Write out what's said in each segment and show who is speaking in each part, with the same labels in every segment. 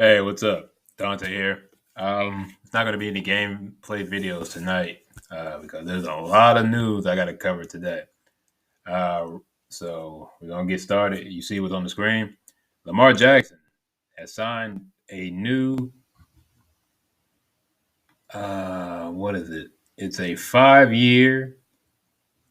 Speaker 1: Hey, what's up? Dante here. It's not going to be any gameplay videos tonight because there's a lot of news I got to cover today. Uh, so we're going to get started. You see what's on the screen? Lamar Jackson has signed a new, what is it? It's a 5 year,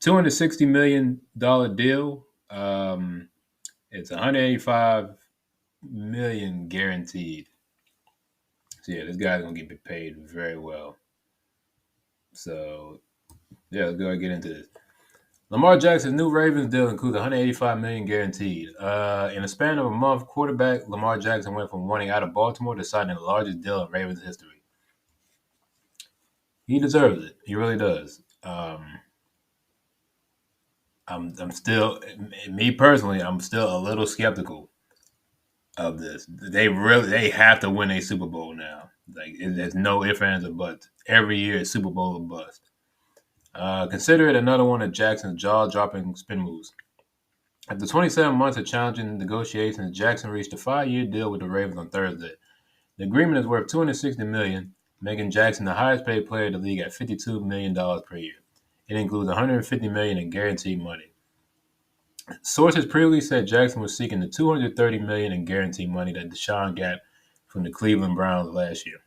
Speaker 1: $260 million deal. It's 185 million guaranteed. So yeah, this guy's gonna get paid very well. So yeah, let's go ahead and get into this. Lamar Jackson's new Ravens deal includes 185 million guaranteed. In a span of a month, quarterback Lamar Jackson went from wanting out of Baltimore to signing the largest deal in Ravens history. He deserves it. He really does. I'm still, me personally, I'm still a little skeptical of this. They have to win a Super Bowl now. Like there's no ifs ands or buts. Every year, it's Super Bowl or bust. Consider it another one of Jackson's jaw-dropping spin moves. After 27 months of challenging negotiations, Jackson reached a 5 year deal with the Ravens on Thursday. The agreement is worth $260 million, dollars, making Jackson the highest-paid player in the league at $52 million per year. It includes $150 million in guaranteed money. Sources previously said Jackson was seeking the $230 million in guaranteed money that Deshaun got from the Cleveland Browns last year.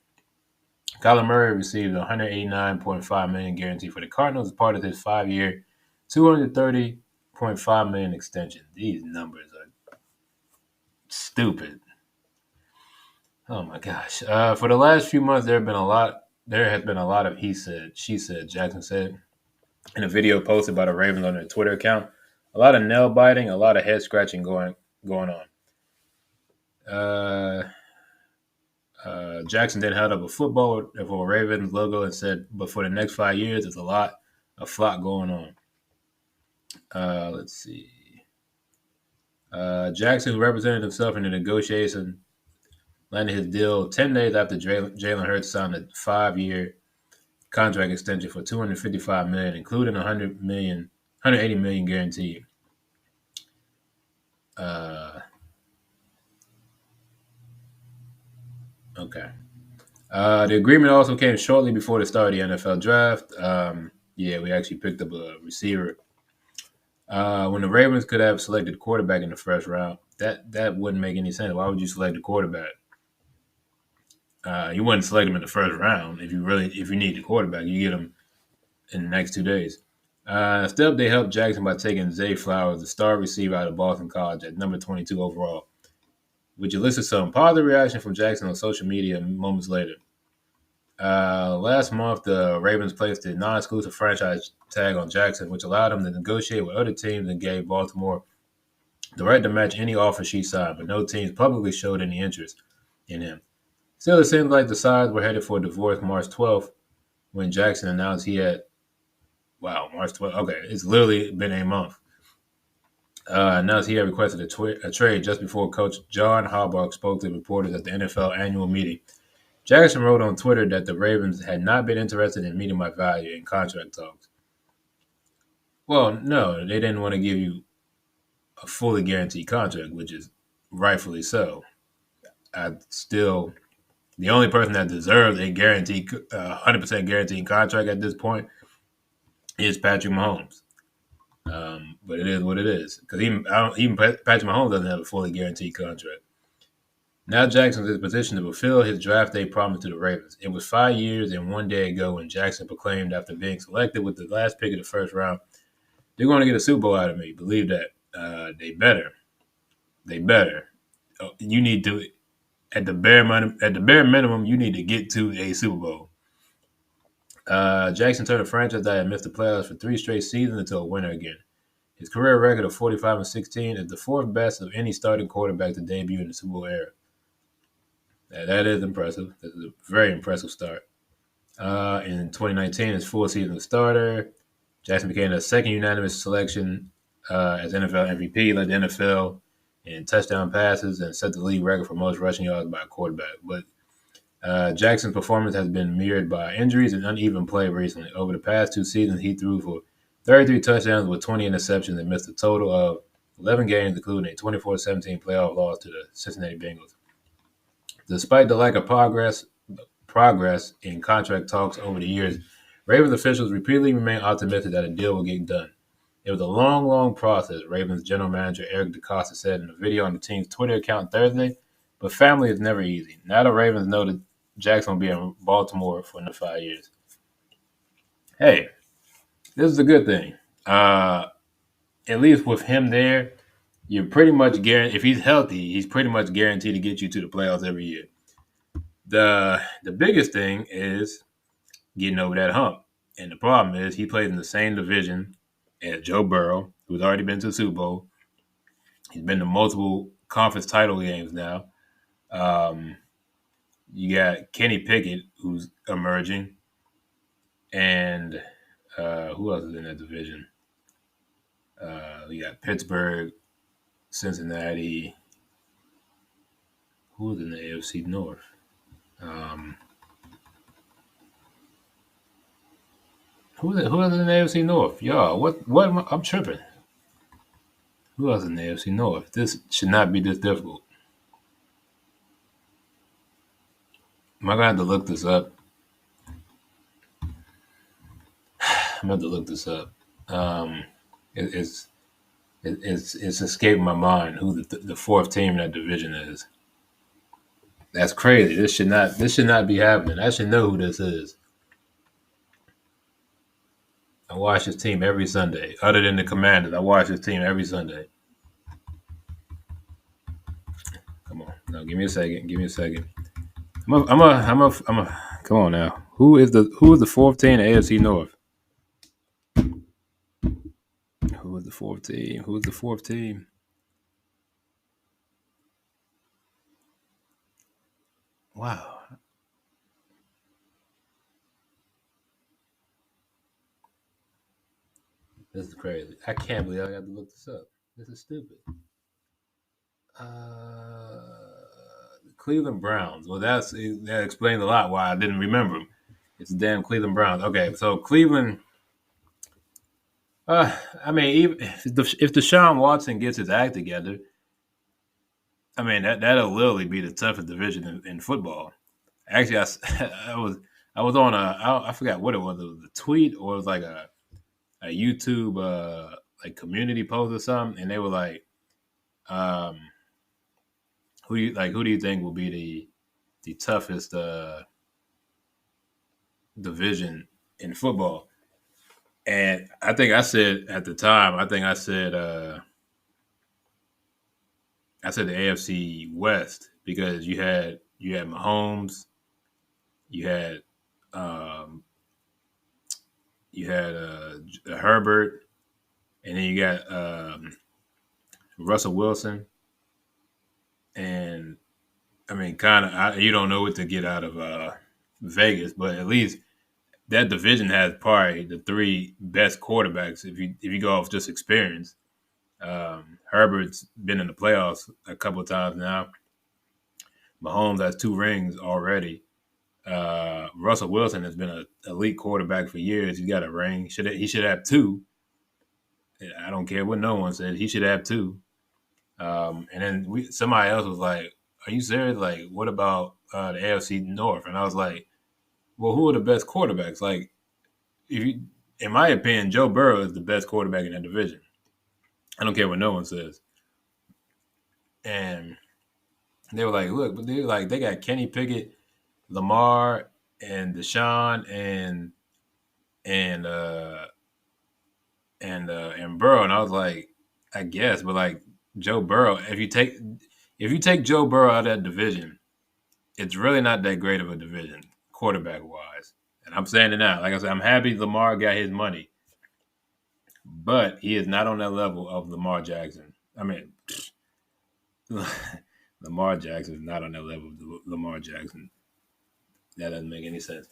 Speaker 1: Kyler Murray received $189.5 million guarantee for the Cardinals as part of his 5 year, $230.5 million extension. These numbers are stupid. Oh my gosh. For the last few months, There has been a lot of he said, she said, Jackson said in a video posted by the Ravens on their Twitter account. A lot of nail biting, a lot of head scratching going on. Uh, Jackson then held up a football for a Ravens logo and said, "But for the next 5 years, there's a flock going on." Let's see. Jackson represented himself in the negotiation, landed his deal 10 days after Jalen Hurts signed a 5 year contract extension for $255 million, including $180 million guaranteed. Okay. The agreement also came shortly before the start of the NFL draft. Yeah, we actually picked up a receiver. When the Ravens could have selected a quarterback in the first round, that wouldn't make any sense. Why would you select a quarterback? You wouldn't select him in the first round if you need a quarterback. You get him in the next 2 days. Instead, they helped Jackson by taking Zay Flowers, the star receiver out of Boston College, at number 22 overall, which elicited some positive reaction from Jackson on social media moments later. Last month, the Ravens placed a non-exclusive franchise tag on Jackson, which allowed him to negotiate with other teams and gave Baltimore the right to match any offer she signed, but no teams publicly showed any interest in him. Still, it seems like the sides were headed for a divorce March 12th when Jackson announced he had, March 12th. Okay, it's literally been a month. Announced he had requested a trade just before Coach John Harbaugh spoke to reporters at the NFL annual meeting. Jackson wrote on Twitter that the Ravens had not been interested in meeting my value in contract talks. Well, no, they didn't want to give you a fully guaranteed contract, which is rightfully so. The only person that deserves a 100% guaranteed contract at this point is Patrick Mahomes. But it is what it is because even Patrick Mahomes doesn't have a fully guaranteed contract. Now Jackson's in position to fulfill his draft day promise to the Ravens. It was 5 years and 1 day ago when Jackson proclaimed after being selected with the last pick of the first round, "They're going to get a Super Bowl out of me. Believe that. They better. They better. You need to, at the bare minimum, you need to get to a Super Bowl." Jackson turned a franchise that had missed the playoffs for 3 straight seasons into a winner again. His career record of 45-16 is the 4th best of any starting quarterback to debut in the Super Bowl era. That is impressive. That's a very impressive start. In 2019, his full season starter, Jackson became the second unanimous selection as NFL MVP, led the NFL in touchdown passes, and set the league record for most rushing yards by a quarterback. But Jackson's performance has been mirrored by injuries and uneven play recently. Over the past 2 seasons, he threw for 33 touchdowns with 20 interceptions and missed a total of 11 games, including a 24-17 playoff loss to the Cincinnati Bengals. Despite the lack of progress in contract talks over the years, Ravens officials repeatedly remain optimistic that a deal will get done. It was a long, long process, Ravens general manager Eric DeCosta said in a video on the team's Twitter account Thursday, but family is never easy. Now the Ravens know that Jackson will be in Baltimore for another 5 years. Hey, this is a good thing. At least with him there, you're pretty much guaranteed. If he's healthy, he's pretty much guaranteed to get you to the playoffs every year. The biggest thing is getting over that hump, and the problem is he plays in the same division as Joe Burrow, who's already been to the Super Bowl. He's been to multiple conference title games now. Um, you got Kenny Pickett, who's emerging, and who else is in that division? You got Pittsburgh, Cincinnati. Who's in the AFC North? Um, who else in the AFC North? Y'all, what I'm tripping. Who else in the AFC North? This should not be this difficult. Am I gonna have to look this up? I'm gonna have to look this up. Um, it, it's it's escaped my mind who the fourth team in that division is. That's crazy. This should not be happening. I should know who this is. I watch this team every Sunday. Other than the Commanders, I watch this team every Sunday. Come on, no, give me a second. Give me a second. Come on now. Who is the fourth team in the AFC North? Who is the fourth team? Who's the fourth team? Wow, this is crazy. I can't believe I got to look this up. This is stupid. Uh, Cleveland Browns. Well, that explains a lot why I didn't remember them. It's the damn Cleveland Browns. Okay, so Cleveland. Uh, I mean, even if Deshaun Watson gets his act together, I mean that'll literally be the toughest division in football. Actually, I was I was on I forgot what it was. It was a tweet or it was like a YouTube like community post or something, and they were like, um, who do you think will be the toughest division in football? And I think I said at the time, I said the AFC West because you had Mahomes, you had um, you had Herbert, and then you got Russell Wilson, and I mean, kind of you don't know what to get out of Vegas, but at least that division has probably the three best quarterbacks if you go off just experience. Herbert's been in the playoffs a couple of times now. Mahomes has two rings already. Russell Wilson has been an elite quarterback for years. He's got a ring. He should have two. I don't care what no one says. He should have two. And then somebody else was like, "Are you serious? Like, what about the AFC North?" And I was like, "Well, who are the best quarterbacks? Like, if you, in my opinion, Joe Burrow is the best quarterback in that division. I don't care what no one says." And they were like, "Look, but they got Kenny Pickett, Lamar, and Deshaun, and uh and Burrow." And I was like, "I guess, but like Joe Burrow, if you take Joe Burrow out of that division, it's really not that great of a division, quarterback wise." And I'm saying it now. Like I said, I'm happy Lamar got his money, but he is not on that level of Lamar Jackson. I mean, Lamar Jackson is not on that level of Lamar Jackson. That doesn't make any sense.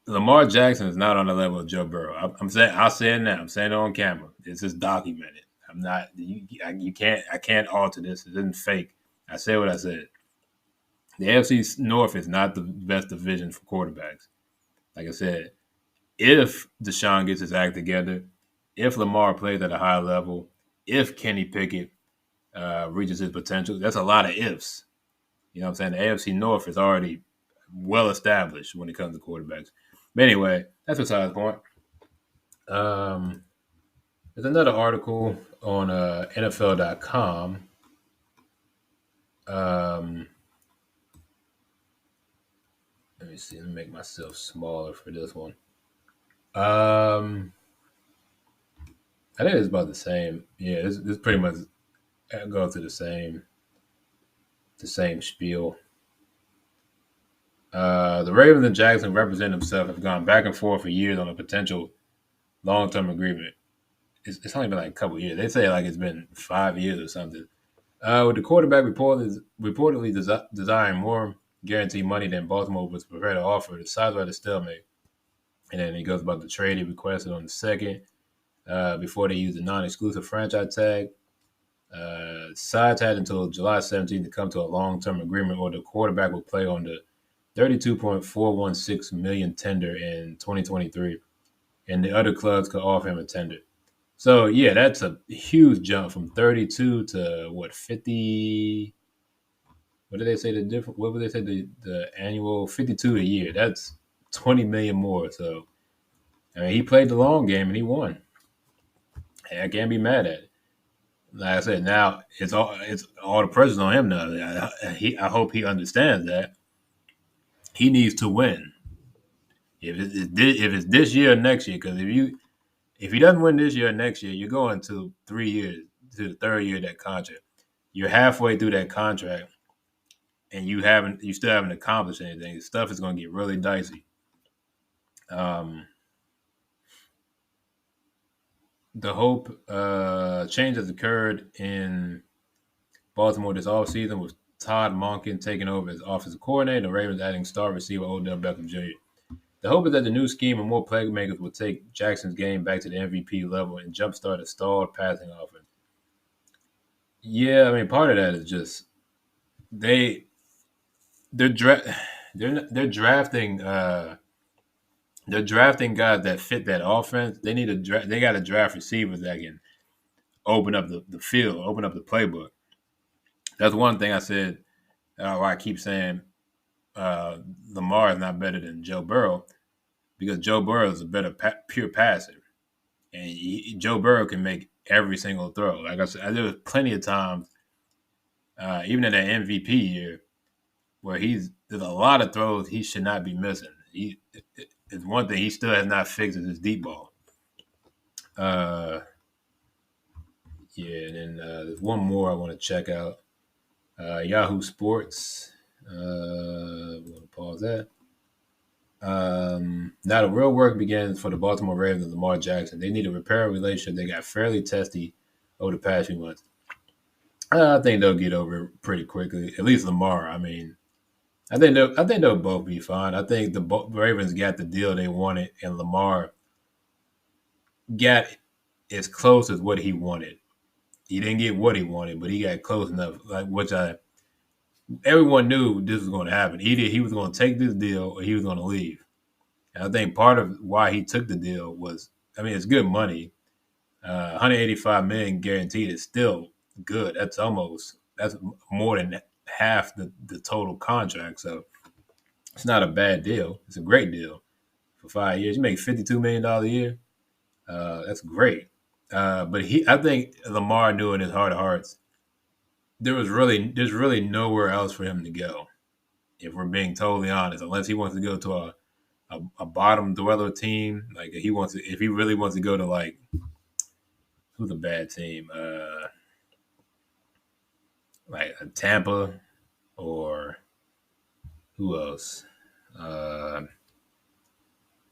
Speaker 1: Lamar Jackson is not on the level of Joe Burrow. I'm saying I'll say it now. I'm saying it on camera. It's just documented. I'm not. You can't. I can't alter this. It isn't fake. I said what I said. The AFC North is not the best division for quarterbacks. Like I said, if Deshaun gets his act together, if Lamar plays at a high level, if Kenny Pickett reaches his potential, that's a lot of ifs. You know what I'm saying? The AFC North is already well established when it comes to quarterbacks. But anyway, that's besides the point. Um, there's another article on NFL.com. Um, let me see. Let me make myself smaller for this one. I think it's about the same. Yeah, this pretty much go through the same spiel. The Ravens and Jackson represent themselves have gone back and forth for years on a potential long-term agreement. It's only been like a couple of years. They say like it's been 5 years or something. With the quarterback reportedly desiring more guaranteed money than Baltimore was prepared to offer, the sides were at a stalemate. And then he goes about the trade he requested on the second before they used a non-exclusive franchise tag. Sides had until July 17th to come to a long-term agreement, or the quarterback will play on the 32.416 million tender in 2023, and the other clubs could offer him a tender. So yeah, that's a huge jump from 32 to what 50. What did they say the different? What would they say the annual 52 a year? That's 20 million more. So I mean, he played the long game and he won. And I can't be mad at it. Like I said, now it's all the pressure's on him now. I hope he understands that he needs to win. If it's this year or next year, because if he doesn't win this year or next year, you're going to 3 years to the third year of that contract. You're halfway through that contract, and you still haven't accomplished anything. Stuff is going to get really dicey. Um, the hope change has occurred in Baltimore this offseason with Todd Monken taking over as offensive coordinator, the Ravens adding star receiver Odell Beckham Jr. The hope is that the new scheme and more playmakers will take Jackson's game back to the MVP level and jumpstart a stalled passing offense. Yeah, I mean, part of that is just they they're dra- they're drafting they're drafting guys that fit that offense. They need to they got to draft receivers that can open up the field, open up the playbook. That's one thing I said. Why I keep saying uh, Lamar is not better than Joe Burrow, because Joe Burrow is a better pure passer, and Joe Burrow can make every single throw. Like I said, there was plenty of times, even in that MVP year, where there's a lot of throws he should not be missing. It's one thing he still has not fixed is his deep ball. Uh, yeah, and then there's one more I want to check out. Yahoo Sports. I'm going to pause that. Now the real work begins for the Baltimore Ravens and Lamar Jackson. They need to repair a relationship they got fairly testy over the past few months. I think they'll get over it pretty quickly. At least Lamar. I mean, I think they'll both be fine. I think the Ravens got the deal they wanted, and Lamar got as close as what he wanted. He didn't get what he wanted, but he got close enough. Like which everyone knew this was going to happen. Either he was going to take this deal or he was going to leave. And I think part of why he took the deal was, I mean, it's good money. 185 million guaranteed is still good. That's more than half the total contract. So it's not a bad deal. It's a great deal for 5 years. You make $52 million a year. That's great. But I think Lamar knew in his heart of hearts there's really nowhere else for him to go. If we're being totally honest, unless he wants to go to a bottom dweller team, like if he really wants to go to like who's a bad team, like a Tampa or who else? Uh,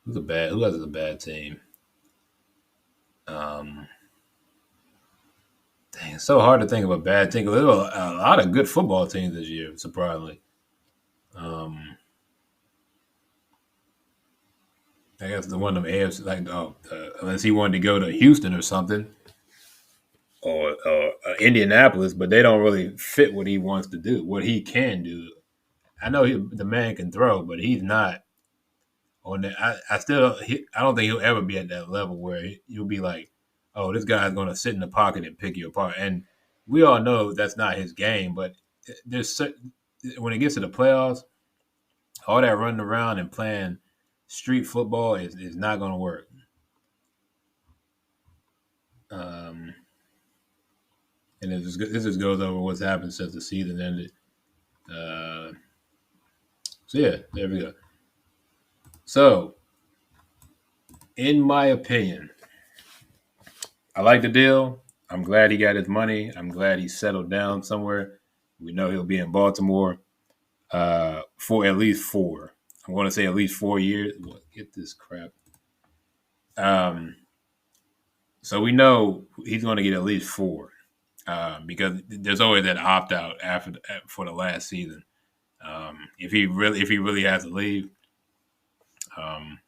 Speaker 1: who else is a bad team? Um, Dang, it's so hard to think of a bad team. 'Cause there were a lot of good football teams this year, surprisingly. Um, I guess the one of them AFC, like unless he wanted to go to Houston or something, or Indianapolis, but they don't really fit what he wants to do, what he can do. I know the man can throw, but he's not on that. I don't think he'll ever be at that level where you'll be like, oh, this guy's going to sit in the pocket and pick you apart. And we all know that's not his game, but there's when it gets to the playoffs, all that running around and playing street football is not going to work. Um, and this just goes over what's happened since the season ended. Uh, so yeah, there we go. So, in my opinion, I like the deal. I'm glad he got his money. I'm glad he settled down somewhere. We know he'll be in Baltimore for at least four. I'm going to say at least 4 years. Get this crap. Um, so we know he's going to get at least four because there's always that opt out for the last season. If he really has to leave, um,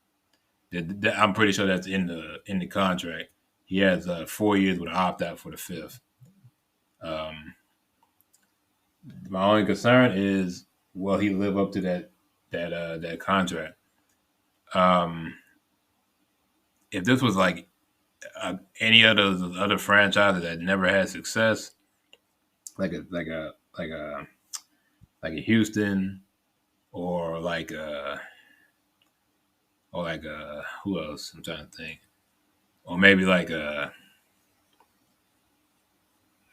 Speaker 1: I'm pretty sure that's in the contract. He has 4 years with an opt out for the fifth. Um, my only concern is will he live up to that contract? Um, if this was like any other franchise that never had success, like a Houston or like who else? I'm trying to think, or maybe like a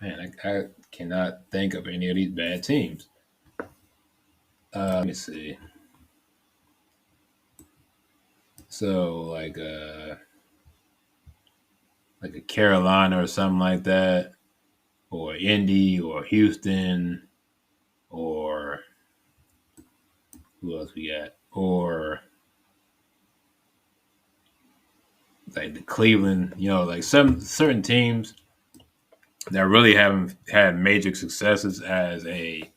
Speaker 1: man. I cannot think of any of these bad teams. Let me see. So like a Carolina or something like that, or Indy or Houston or who else we got? Or like the Cleveland, like some certain teams that really haven't had major successes as a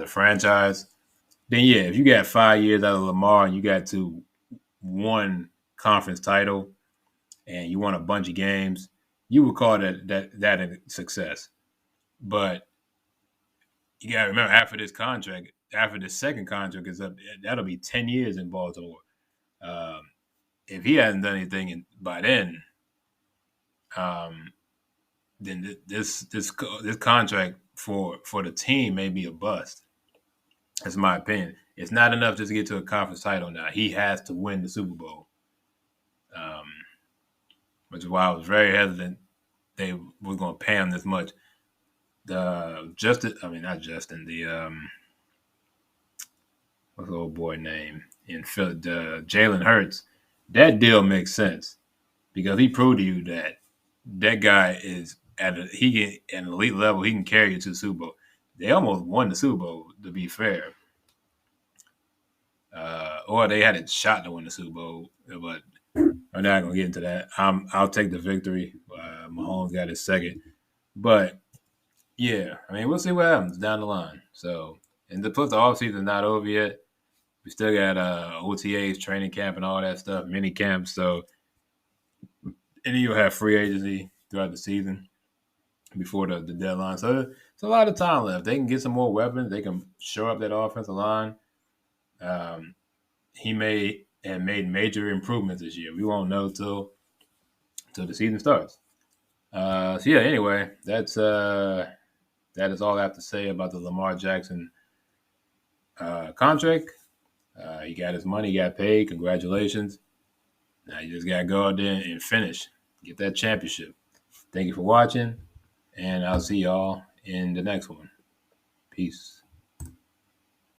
Speaker 1: franchise. Then yeah, if you got 5 years out of Lamar and you got to one conference title and you won a bunch of games, you would call that a success. But you got to remember after this second contract is up, that'll be 10 years in Baltimore. Um, if he hasn't done anything by um, then this contract for the team may be a bust. That's my opinion. It's not enough just to get to a conference title now. He has to win the Super Bowl, um, which is why I was very hesitant they were going to pay him this much. Not Justin. What's the old boy name in Philly? Jalen Hurts. That deal makes sense because he proved to you that guy is at an elite level. He can carry you to the Super Bowl. They almost won the Super Bowl, to be fair, or they had a shot to win the Super Bowl. But I'm not gonna get into that. I'll take the victory. Mahomes got his second, but yeah, I mean we'll see what happens down the line. So, and plus the offseason not over yet. We still got OTAs, training camp, and all that stuff, mini camps. So, and then you'll have free agency throughout the season before the deadline. So it's a lot of time left. They can get some more weapons. They can shore up that offensive line. Um, he may have made major improvements this year. We won't know till the season starts. So yeah. Anyway, that is all I have to say about the Lamar Jackson contract. He got his money. He got paid. Congratulations. Now you just gotta go out there and finish. Get that championship. Thank you for watching, and I'll see y'all in the next one. Peace.